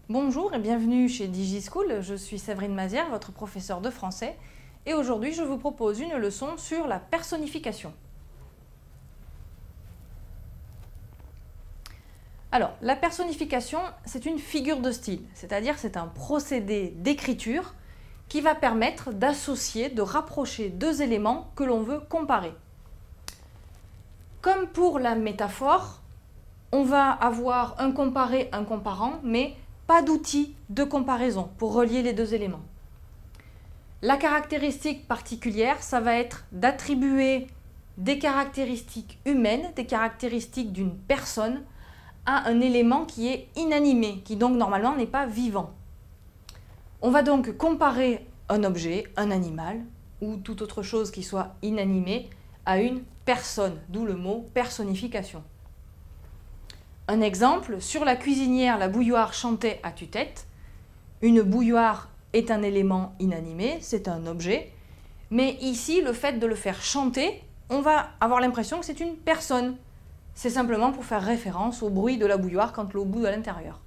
Bonjour et bienvenue chez DigiSchool, je suis Séverine Mazière, votre professeure de français, et aujourd'hui je vous propose une leçon sur la personnification. Alors, la personnification, c'est une figure de style, c'est-à-dire c'est un procédé d'écriture qui va permettre d'associer, de rapprocher deux éléments que l'on veut comparer. Comme pour la métaphore, on va avoir un comparé, un comparant, mais pas d'outil de comparaison pour relier les deux éléments. La caractéristique particulière, ça va être d'attribuer des caractéristiques humaines, des caractéristiques d'une personne, à un élément qui est inanimé, qui donc normalement n'est pas vivant. On va donc comparer un objet, un animal, ou toute autre chose qui soit inanimée, à une personne, d'où le mot personnification. Un exemple, sur la cuisinière, la bouilloire chantait à tue-tête. Une bouilloire est un élément inanimé, c'est un objet. Mais ici, le fait de le faire chanter, on va avoir l'impression que c'est une personne. C'est simplement pour faire référence au bruit de la bouilloire quand l'eau bout à l'intérieur.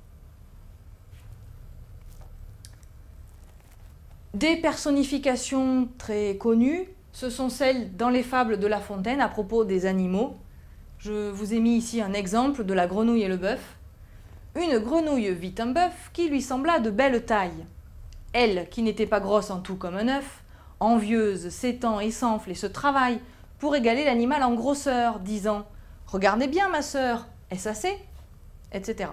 Des personnifications très connues, ce sont celles dans les fables de La Fontaine à propos des animaux. Je vous ai mis ici un exemple de la grenouille et le bœuf. Une grenouille vit un bœuf qui lui sembla de belle taille. Elle, qui n'était pas grosse en tout comme un œuf, envieuse, s'étend et s'enfle et se travaille pour égaler l'animal en grosseur, disant « Regardez bien ma sœur, est-ce assez ?» etc.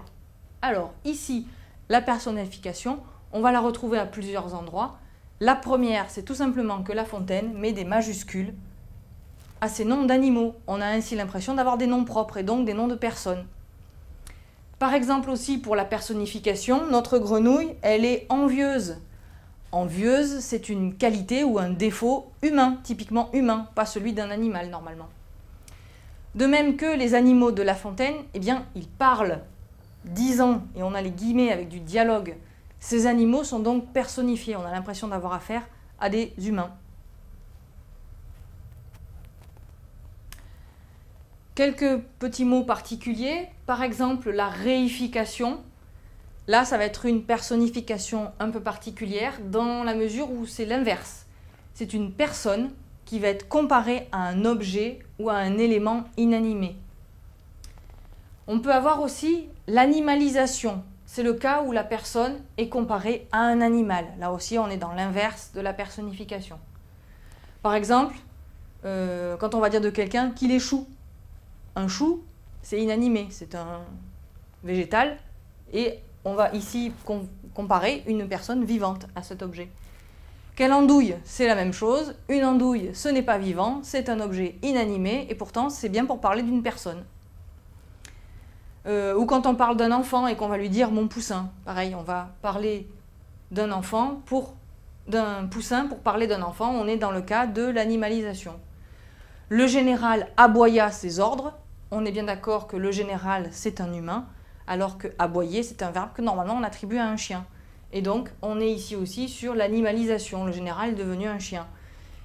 Alors ici, la personnification, on va la retrouver à plusieurs endroits. La première, c'est tout simplement que La Fontaine met des majuscules à ces noms d'animaux. On a ainsi l'impression d'avoir des noms propres et donc des noms de personnes. Par exemple aussi pour la personnification, notre grenouille, elle est envieuse. Envieuse, c'est une qualité ou un défaut humain, typiquement humain, pas celui d'un animal normalement. De même que les animaux de La Fontaine, eh bien, ils parlent, disant, et on a les guillemets avec du dialogue. Ces animaux sont donc personnifiés, on a l'impression d'avoir affaire à des humains. Quelques petits mots particuliers, par exemple la réification. Là, ça va être une personnification un peu particulière dans la mesure où c'est l'inverse. C'est une personne qui va être comparée à un objet ou à un élément inanimé. On peut avoir aussi l'animalisation. C'est le cas où la personne est comparée à un animal. Là aussi, on est dans l'inverse de la personnification. Par exemple, quand on va dire de quelqu'un qu'il est chou. Un chou, c'est inanimé, c'est un végétal, et on va ici comparer une personne vivante à cet objet. Quelle andouille, c'est la même chose. Une andouille, ce n'est pas vivant, c'est un objet inanimé, et pourtant c'est bien pour parler d'une personne. Ou quand on parle d'un enfant et qu'on va lui dire « mon poussin », pareil, on va parler d'un enfant d'un poussin pour parler d'un enfant, on est dans le cas de l'animalisation. Le général aboya ses ordres. On est bien d'accord que le général, c'est un humain, alors que aboyer, c'est un verbe que normalement on attribue à un chien. Et donc, on est ici aussi sur l'animalisation. Le général est devenu un chien.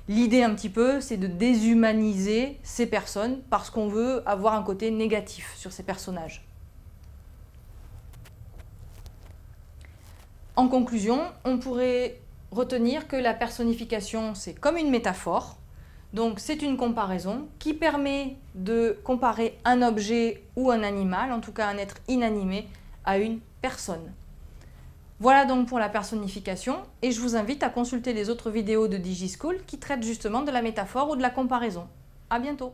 L'idée un petit peu, c'est de déshumaniser ces personnes parce qu'on veut avoir un côté négatif sur ces personnages. En conclusion, on pourrait retenir que la personnification, c'est comme une métaphore. Donc c'est une comparaison qui permet de comparer un objet ou un animal, en tout cas un être inanimé, à une personne. Voilà donc pour la personnification et je vous invite à consulter les autres vidéos de DigiSchool qui traitent justement de la métaphore ou de la comparaison. À bientôt!